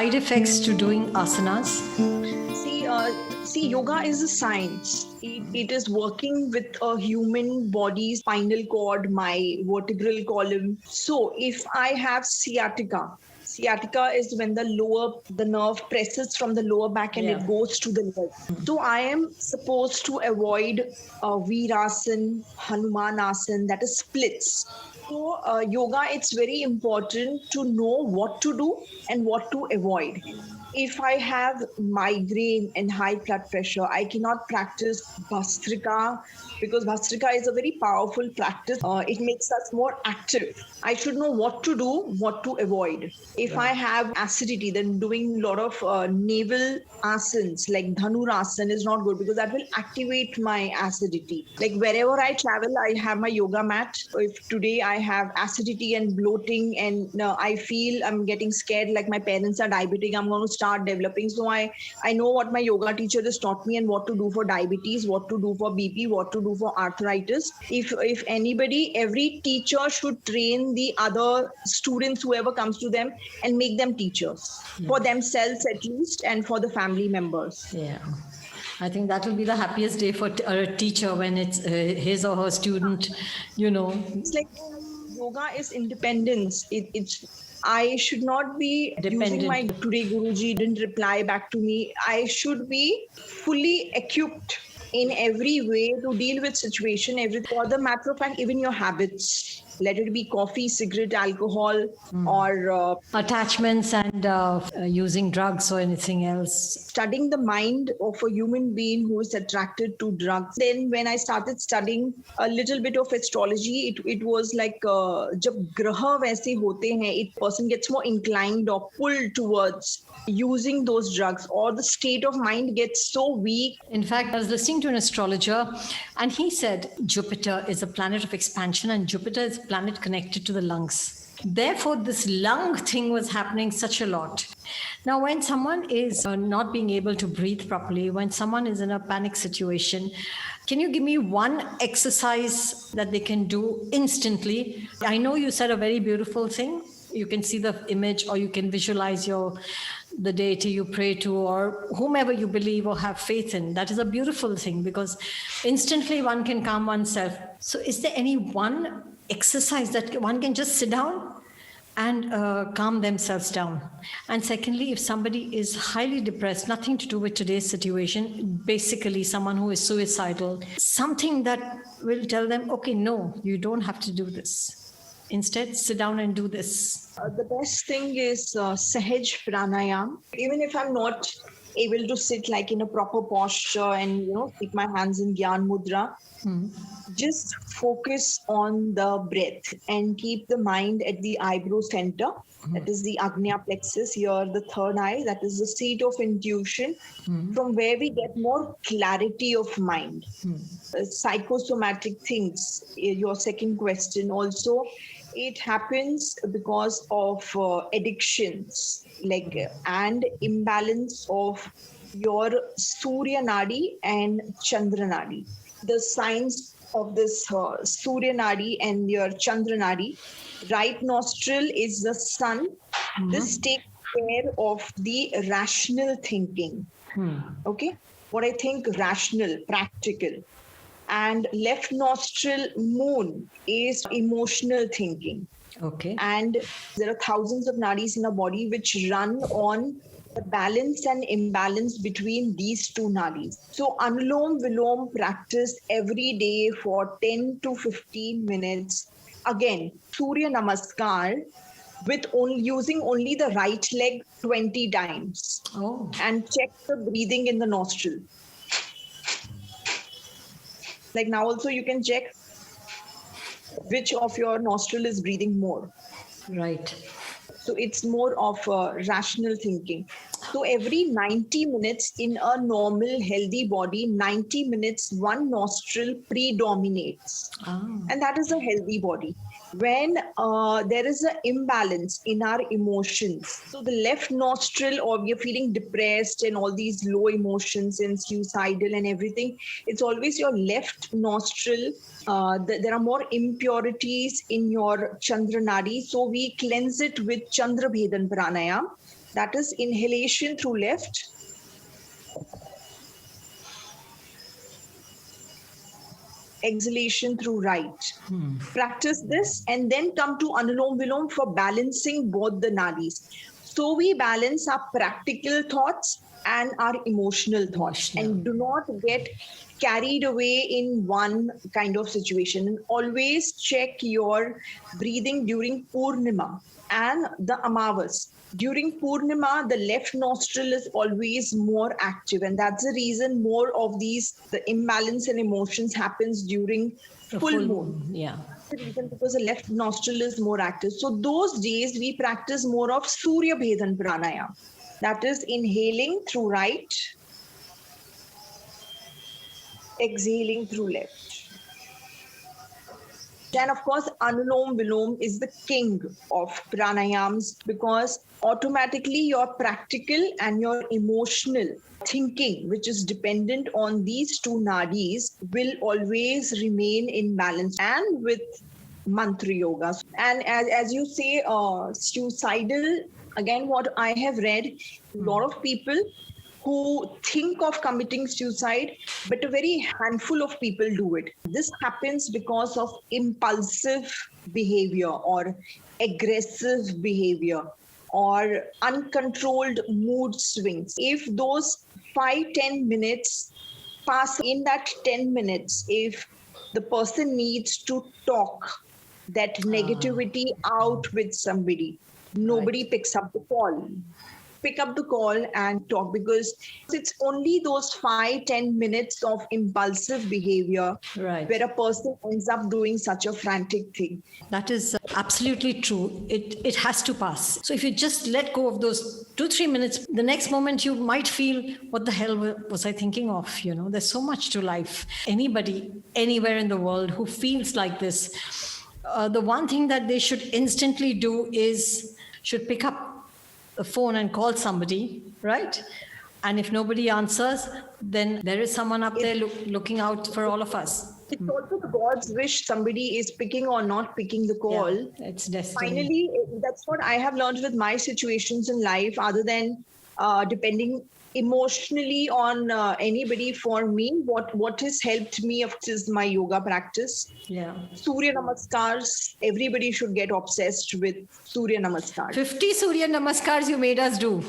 side effects to doing asanas? See, yoga is a science. It is working with a human body, spinal cord, my vertebral column. So if I have sciatica is when the nerve presses from the lower back and it goes to the leg. So I am supposed to avoid Virasana, Hanumanasana, that is splits. So yoga, it's very important to know what to do and what to avoid. If I have migraine and high blood pressure, I cannot practice Bhastrika because Bhastrika is a very powerful practice. It makes us more active. I should know what to do, what to avoid. If I have acidity, then doing a lot of navel asanas like Dhanurasana is not good because that will activate my acidity. Like wherever I travel, I have my yoga mat. If today I have acidity and bloating and I feel I'm getting scared, like my parents are diabetic, I'm going to start developing. So I know what my yoga teacher has taught me and what to do for diabetes, what to do for BP, what to do for arthritis. If anybody, every teacher should train the other students, whoever comes to them, and make them teachers for themselves at least and for the family members. Yeah. I think that will be the happiest day for a teacher when it's his or her student, It's like yoga is independence. I should not be dependent. Using my today Guruji didn't reply back to me. I should be fully equipped in every way to deal with situation. For the matter of fact, even your habits. Let it be coffee, cigarette, alcohol, or attachments and using drugs or anything else. Studying the mind of a human being who is attracted to drugs. Then when I started studying a little bit of astrology, it was like जब ग्रह वैसे होते हैं, a person gets more inclined or pulled towards using those drugs, or the state of mind gets so weak. In fact, I was listening to an astrologer and he said Jupiter is a planet of expansion and Jupiter is a planet connected to the lungs. Therefore, this lung thing was happening such a lot. Now, when someone is not being able to breathe properly, when someone is in a panic situation, can you give me one exercise that they can do instantly? I know you said a very beautiful thing. You can see the image or you can visualize the deity you pray to or whomever you believe or have faith in. That is a beautiful thing because instantly one can calm oneself. So is there any one exercise that one can just sit down and calm themselves down? And secondly, if somebody is highly depressed, nothing to do with today's situation, basically someone who is suicidal, something that will tell them, okay, no, you don't have to do this. Instead, sit down and do this. The best thing is Sahaj Pranayam. Even if I'm not able to sit like in a proper posture and keep my hands in Gyan Mudra, just focus on the breath and keep the mind at the eyebrow center. That is the Agnya plexus, here the third eye. That is the seat of intuition, from where we get more clarity of mind. Psychosomatic things, your second question also, it happens because of addictions and imbalance of your Surya Nadi and Chandra Nadi. The signs of this Surya Nadi and your Chandra Nadi, right nostril is the sun. This takes care of the rational thinking. Okay, what I think rational, practical. And left nostril moon is emotional thinking. Okay. And there are thousands of nadis in our body which run on the balance and imbalance between these two nadis. So Anulom Vilom practice every day for 10 to 15 minutes. Again, Surya Namaskar with using only the right leg 20 times. Oh. And check the breathing in the nostril. Like now also you can check which of your nostril is breathing more. Right. So it's more of rational thinking. So every 90 minutes in a normal healthy body, 90 minutes one nostril predominates. And that is a healthy body. When there is an imbalance in our emotions, so the left nostril, or we are feeling depressed and all these low emotions and suicidal and everything, it's always your left nostril. There are more impurities in your Chandra Nadi. So we cleanse it with Chandra Bhedan Pranayam. That is inhalation through left, exhalation through right. Practice this and then come to Anulom Vilom for balancing both the nadis. So we balance our practical thoughts and our emotional thoughts and do not get carried away in one kind of situation. And always check your breathing during Purnima and the Amavas. During Purnima, the left nostril is always more active, and that's the reason more of the imbalance in emotions happens during The full moon. Yeah. The reason because the left nostril is more active. So those days we practice more of Surya Bhedan Pranayama. That is inhaling through right, exhaling through left. Then, of course, Anulom Vilom is the king of pranayams because automatically your practical and your emotional thinking, which is dependent on these two nadis, will always remain in balance. And with mantra yoga. And as you say, suicidal, again, what I have read, a lot of people who think of committing suicide, but a very handful of people do it. This happens because of impulsive behavior or aggressive behavior or uncontrolled mood swings. If those 5-10 minutes pass, in that 10 minutes, if the person needs to talk that negativity out with somebody, nobody picks up the call. Pick up the call and talk, because it's only those 5-10 minutes of impulsive behavior where a person ends up doing such a frantic thing. That is absolutely true. It has to pass. So if you just let go of those 2-3 minutes, the next moment you might feel, what the hell was I thinking of? You know, there's so much to life. Anybody, anywhere in the world who feels like this, the one thing that they should instantly do is should pick up the phone and call somebody, right? And if nobody answers, then there is someone up there looking out for all of us. It's also the God's wish somebody is picking or not picking the call. Yeah, it's destiny. Finally, that's what I have learned with my situations in life, other than depending emotionally on anybody. For me, what has helped me is my yoga practice. Yeah. Surya Namaskars, everybody should get obsessed with Surya Namaskars. 50 Surya Namaskars you made us do.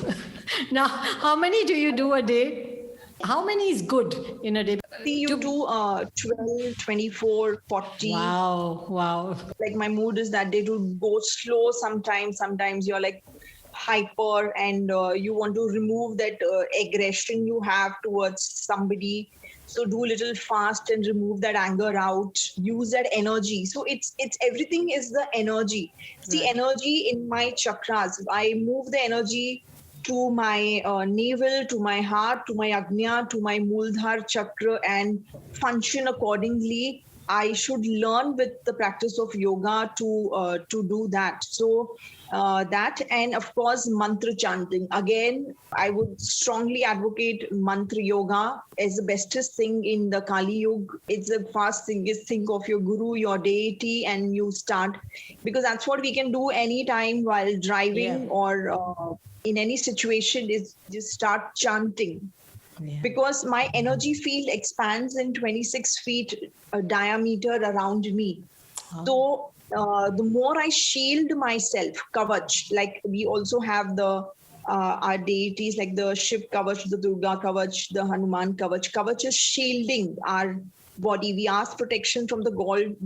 Now, how many do you do a day? How many is good in a day? See, you do 12, 24, 40. Wow. Like my mood is that day to go slow sometimes. Sometimes you're like hyper and you want to remove that aggression you have towards somebody. So do a little fast and remove that anger out. Use that energy. So it's everything is the energy. See, energy in my chakras. I move the energy to my navel, to my heart, to my Agnya, to my Muladhara chakra, and function accordingly. I should learn with the practice of yoga to do that. So that, and of course mantra chanting. Again, I would strongly advocate mantra yoga as the bestest thing in the Kali Yuga. It's the fast thing is think of your guru, your deity, and you start, because that's what we can do anytime while driving or in any situation, is just start chanting. Yeah. Because my energy field expands in 26 feet diameter around me. So the more I shield myself, kavach, like we also have the our deities like the Shiv kavach, the Durga kavach, the Hanuman kavach. Kavach is shielding our body. We ask protection from the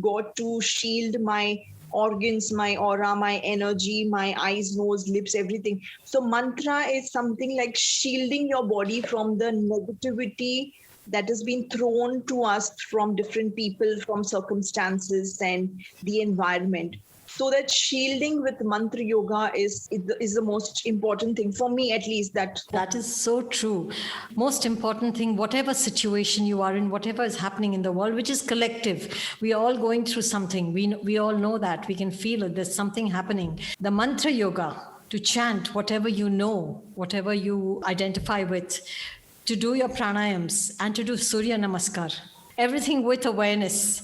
God to shield my organs, my aura, my energy, my eyes, nose, lips, everything. So mantra is something like shielding your body from the negativity that has been thrown to us from different people, from circumstances and the environment. So that shielding with mantra yoga is the most important thing for me, at least. That is so true. Most important thing, whatever situation you are in, whatever is happening in the world, which is collective, we are all going through something. We all know that. We can feel it. There's something happening. The mantra yoga, to chant whatever you know, whatever you identify with, to do your pranayams and to do Surya Namaskar. Everything with awareness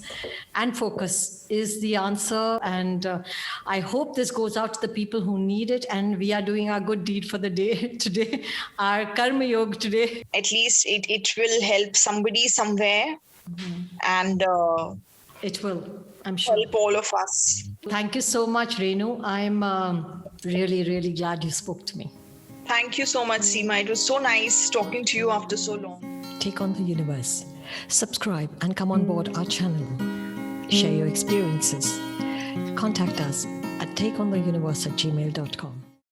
and focus is the answer. And I hope this goes out to the people who need it. And we are doing our good deed for the day today, our Karma Yoga today. At least it will help somebody somewhere, and It will, I'm sure. help all of us. Thank you so much, Renu. I'm really, really glad you spoke to me. Thank you so much, Seema. It was so nice talking to you after so long. Take on the universe. Subscribe and come on board our channel. Share your experiences. Contact us at takeontheuniverse@gmail.com.